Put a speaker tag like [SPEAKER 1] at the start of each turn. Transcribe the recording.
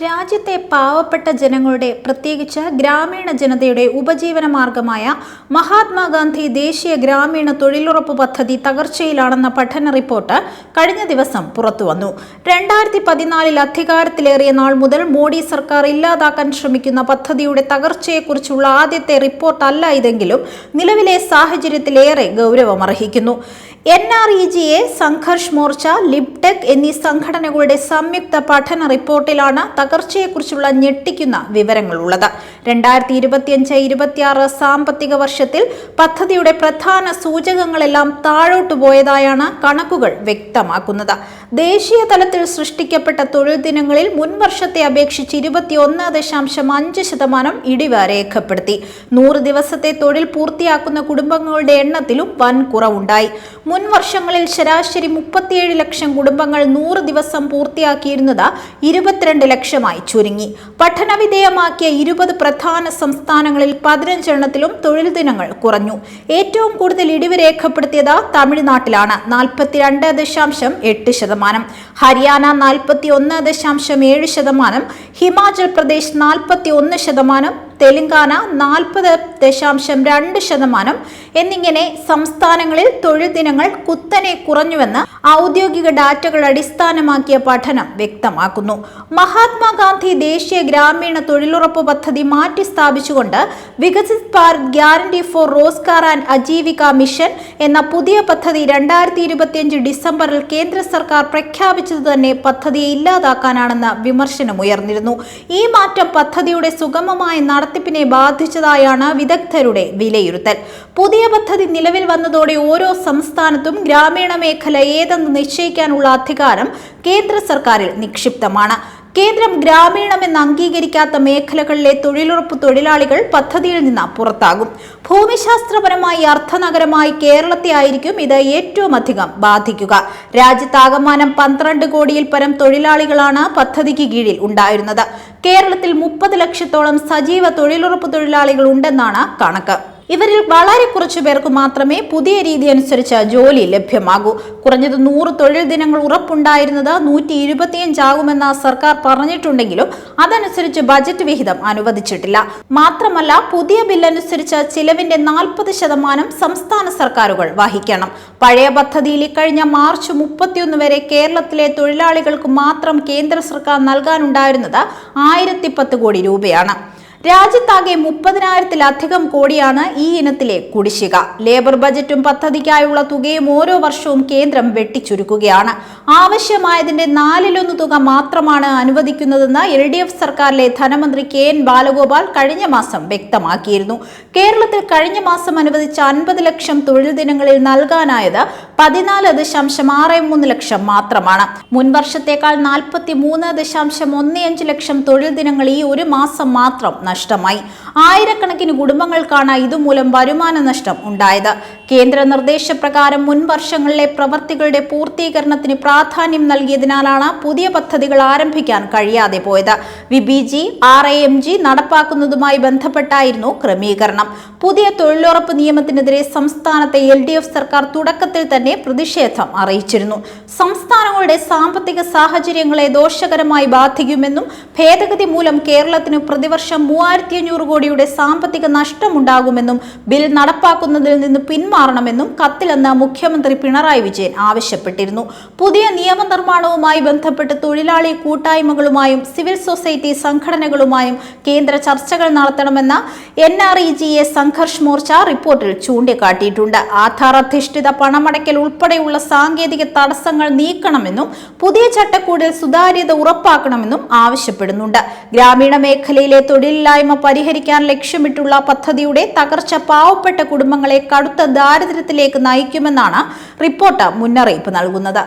[SPEAKER 1] രാജ്യത്തെ പാവപ്പെട്ട ജനങ്ങളുടെ പ്രത്യേകിച്ച് ഗ്രാമീണ ജനതയുടെ ഉപജീവന മാർഗമായ മഹാത്മാഗാന്ധി ദേശീയ ഗ്രാമീണ തൊഴിലുറപ്പ് പദ്ധതി തകർച്ചയിലാണെന്ന പഠന റിപ്പോർട്ട് കഴിഞ്ഞ ദിവസം പുറത്തുവന്നു. 2014 അധികാരത്തിലേറിയ നാൾ മുതൽ മോഡി സർക്കാർ ഇല്ലാതാക്കാൻ ശ്രമിക്കുന്ന പദ്ധതിയുടെ തകർച്ചയെക്കുറിച്ചുള്ള ആദ്യത്തെ റിപ്പോർട്ടല്ല ഇതെങ്കിലും നിലവിലെ സാഹചര്യത്തിലേറെ ഗൗരവമർഹിക്കുന്നു. NREGA, സംഘർഷ് മോർച്ച, ലിബ്ടെക് എന്നീ സംഘടനകളുടെ സംയുക്ത പഠന റിപ്പോർട്ടിലാണ് തകർച്ചയെക്കുറിച്ചുള്ള ഞെട്ടിക്കുന്ന വിവരങ്ങളുള്ളത്. 2025-26 സാമ്പത്തിക വർഷത്തിൽ പദ്ധതിയുടെ പ്രധാന സൂചകങ്ങളെല്ലാം താഴോട്ടു പോയതായാണ് കണക്കുകൾ വ്യക്തമാക്കുന്നത്. ദേശീയ തലത്തിൽ സൃഷ്ടിക്കപ്പെട്ട തൊഴിൽ ദിനങ്ങളിൽ മുൻവർഷത്തെ അപേക്ഷിച്ച് 21.5% ഇടിവ് രേഖപ്പെടുത്തി. 100 ദിവസത്തെ തൊഴിൽ പൂർത്തിയാക്കുന്ന കുടുംബങ്ങളുടെ എണ്ണത്തിലും വൻ കുറവുണ്ടായി. മുൻ വർഷങ്ങളിൽ ശരാശരി 37 ലക്ഷം കുടുംബങ്ങൾ 100 ദിവസം പൂർത്തിയാക്കിയിരുന്നത് 22 ലക്ഷമായി ചുരുങ്ങി. പഠനവിധേയമാക്കിയ 20 പ്രധാന സംസ്ഥാനങ്ങളിൽ 15 എണ്ണത്തിലും തൊഴിൽ ദിനങ്ങൾ കുറഞ്ഞു. ഏറ്റവും കൂടുതൽ ഇടിവ് രേഖപ്പെടുത്തിയത് തമിഴ്നാട്ടിലാണ്, 42.8%, ഹരിയാന 41.7%, ഹിമാചൽ പ്രദേശ് 41%, തെലങ്കാന 40.2% എന്നിങ്ങനെ സംസ്ഥാനങ്ങളിൽ തൊഴിൽ ദിനങ്ങൾ കുത്തനെ കുറഞ്ഞുവെന്ന് ഔദ്യോഗിക ഡാറ്റകൾ അടിസ്ഥാനമാക്കിയ പഠനം വ്യക്തമാക്കുന്നു. മഹാത്മാഗാന്ധി ദേശീയ ഗ്രാമീണ തൊഴിലുറപ്പ് പദ്ധതി മാറ്റി സ്ഥാപിച്ചുകൊണ്ട് Viksit Bharat guarantee for Rozgar and Ajeevika mission എന്ന പുതിയ പദ്ധതി 2025 ഡിസംബറിൽ കേന്ദ്ര സർക്കാർ പ്രഖ്യാപിച്ചത് തന്നെ പദ്ധതിയെ ഇല്ലാതാക്കാനാണെന്ന് വിമർശനമുയർന്നിരുന്നു. ഈ മാറ്റം പദ്ധതിയുടെ സുഗമമായ നടത്തിപ്പിനെ ബാധിച്ചതായാണ് വിദഗ്ധരുടെ വിലയിരുത്തൽ. പുതിയ പദ്ധതി നിലവിൽ വന്നതോടെ ഓരോ സംസ്ഥാനത്തും ഗ്രാമീണ മേഖല ഏതെന്ന് നിശ്ചയിക്കാനുള്ള അധികാരം കേന്ദ്ര സർക്കാരിൽ നിക്ഷിപ്തമാണ്. കേന്ദ്രം ഗ്രാമീണമെന്ന് അംഗീകരിക്കാത്ത മേഖലകളിലെ തൊഴിലുറപ്പ് തൊഴിലാളികൾ പദ്ധതിയിൽ നിന്ന് പുറത്താകും. ഭൂമിശാസ്ത്രപരമായി അർത്ഥനഗരമായി കേരളത്തെ ആയിരിക്കും ഇത് ഏറ്റവും അധികം ബാധിക്കുക. രാജ്യത്താകമാനം 12 കോടിയിൽ പരം തൊഴിലാളികളാണ് പദ്ധതിക്ക് കീഴിൽ ഉണ്ടായിരുന്നത്. കേരളത്തിൽ 30 ലക്ഷത്തോളം സജീവ തൊഴിലുറപ്പ് തൊഴിലാളികൾ ഉണ്ടെന്നാണ് കണക്ക്. ഇവരിൽ വളരെ കുറച്ചു പേർക്ക് മാത്രമേ പുതിയ രീതി അനുസരിച്ച് ജോലി ലഭ്യമാകൂ. കുറഞ്ഞത് 100 തൊഴിൽ ദിനങ്ങൾ ഉറപ്പുണ്ടായിരുന്നത് 125 ആകുമെന്ന് സർക്കാർ പറഞ്ഞിട്ടുണ്ടെങ്കിലും അതനുസരിച്ച് ബജറ്റ് വിഹിതം അനുവദിച്ചിട്ടില്ല. മാത്രമല്ല, പുതിയ ബില്ലനുസരിച്ച് ചിലവിന്റെ 40% സംസ്ഥാന സർക്കാരുകൾ വഹിക്കണം. പഴയ പദ്ധതിയിൽ ഇക്കഴിഞ്ഞ മാർച്ച് 31 വരെ കേരളത്തിലെ തൊഴിലാളികൾക്ക് മാത്രം കേന്ദ്ര സർക്കാർ നൽകാനുണ്ടായിരുന്നത് 1010 കോടി രൂപയാണ്. രാജ്യത്താകെ 30,000-ലധികം കോടിയാണ് ഈ ഇനത്തിലെ കുടിശ്ശിക. ലേബർ ബജറ്റും പദ്ധതിക്കായുള്ള തുകയും ഓരോ വർഷവും കേന്ദ്രം വെട്ടിച്ചുരുക്കുകയാണ്. ആവശ്യമായതിന്റെ 1/4 തുക മാത്രമാണ് അനുവദിക്കുന്നതെന്ന് LDF സർക്കാരിലെ ധനമന്ത്രി KN ബാലഗോപാൽ കഴിഞ്ഞ മാസം വ്യക്തമാക്കിയിരുന്നു. കേരളത്തിൽ കഴിഞ്ഞ മാസം അനുവദിച്ച 50 ലക്ഷം തൊഴിൽ ദിനങ്ങളിൽ നൽകാനായത് 14.63 ലക്ഷം മാത്രമാണ്. മുൻവർഷത്തേക്കാൾ 43.15 ലക്ഷം തൊഴിൽ ദിനങ്ങൾ ഈ ഒരു മാസം മാത്രം നഷ്ടമായി. ആയിരക്കണക്കിന് കുടുംബങ്ങൾക്കാണ് ഇതുമൂലം വരുമാന നഷ്ടം ഉണ്ടായത്. കേന്ദ്ര നിർദ്ദേശപ്രകാരം മുൻ വർഷങ്ങളിലെ പ്രവൃത്തികളുടെ പൂർത്തീകരണത്തിന് പ്രാധാന്യം നൽകിയതിനാലാണ് പുതിയ പദ്ധതികൾ ആരംഭിക്കാൻ കഴിയാതെ പോയത്. VBG, RAMG നടപ്പാക്കുന്നതുമായി ബന്ധപ്പെട്ടായിരുന്നു ക്രമീകരണം. പുതിയ തൊഴിലുറപ്പ് നിയമത്തിനെതിരെ സംസ്ഥാനത്തെ LDF സർക്കാർ തുടക്കത്തിൽ തന്നെ പ്രതിഷേധം അറിയിച്ചിരുന്നു. സംസ്ഥാനങ്ങളുടെ സാമ്പത്തിക സാഹചര്യങ്ങളെ ദോഷകരമായി ബാധിക്കുമെന്നും ഭേദഗതി മൂലം കേരളത്തിന് പ്രതിവർഷം 3500 കോടിയുടെ സാമ്പത്തിക നഷ്ടമുണ്ടാകുമെന്നും ബിൽ നടപ്പാക്കുന്നതിൽ നിന്ന് പിന്മാറണമെന്നും കത്തിലെന്ന് മുഖ്യമന്ത്രി പിണറായി വിജയൻ ആവശ്യപ്പെട്ടിരുന്നു. പുതിയ നിയമനിർമ്മാണവുമായി ബന്ധപ്പെട്ട് തൊഴിലാളി കൂട്ടായ്മകളുമായും സിവിൽ സൊസൈറ്റി സംഘടനകളുമായും കേന്ദ്ര ചർച്ചകൾ നടത്തണമെന്ന് NREGA, സംഘർഷ് മോർച്ച റിപ്പോർട്ടിൽ ചൂണ്ടിക്കാട്ടിയിട്ടുണ്ട്. ആധാർ അധിഷ്ഠിത പണമടയ്ക്കൽ ഉൾപ്പെടെയുള്ള സാങ്കേതിക തടസ്സങ്ങൾ നീക്കണമെന്നും പുതിയ ചട്ടക്കൂടിൽ സുതാര്യത ഉറപ്പാക്കണമെന്നും ആവശ്യപ്പെടുന്നുണ്ട്. ഗ്രാമീണ മേഖലയിലെ തൊഴിലില്ലായ്മ പരിഹരിക്കാൻ ലക്ഷ്യമിട്ടുള്ള പദ്ധതിയുടെ തകർച്ച പാവപ്പെട്ട കുടുംബങ്ങളെ കടുത്ത ദാരിദ്ര്യത്തിലേക്ക് നയിക്കുമെന്നാണ് റിപ്പോർട്ട് മുന്നറിയിപ്പ് നൽകുന്നത്.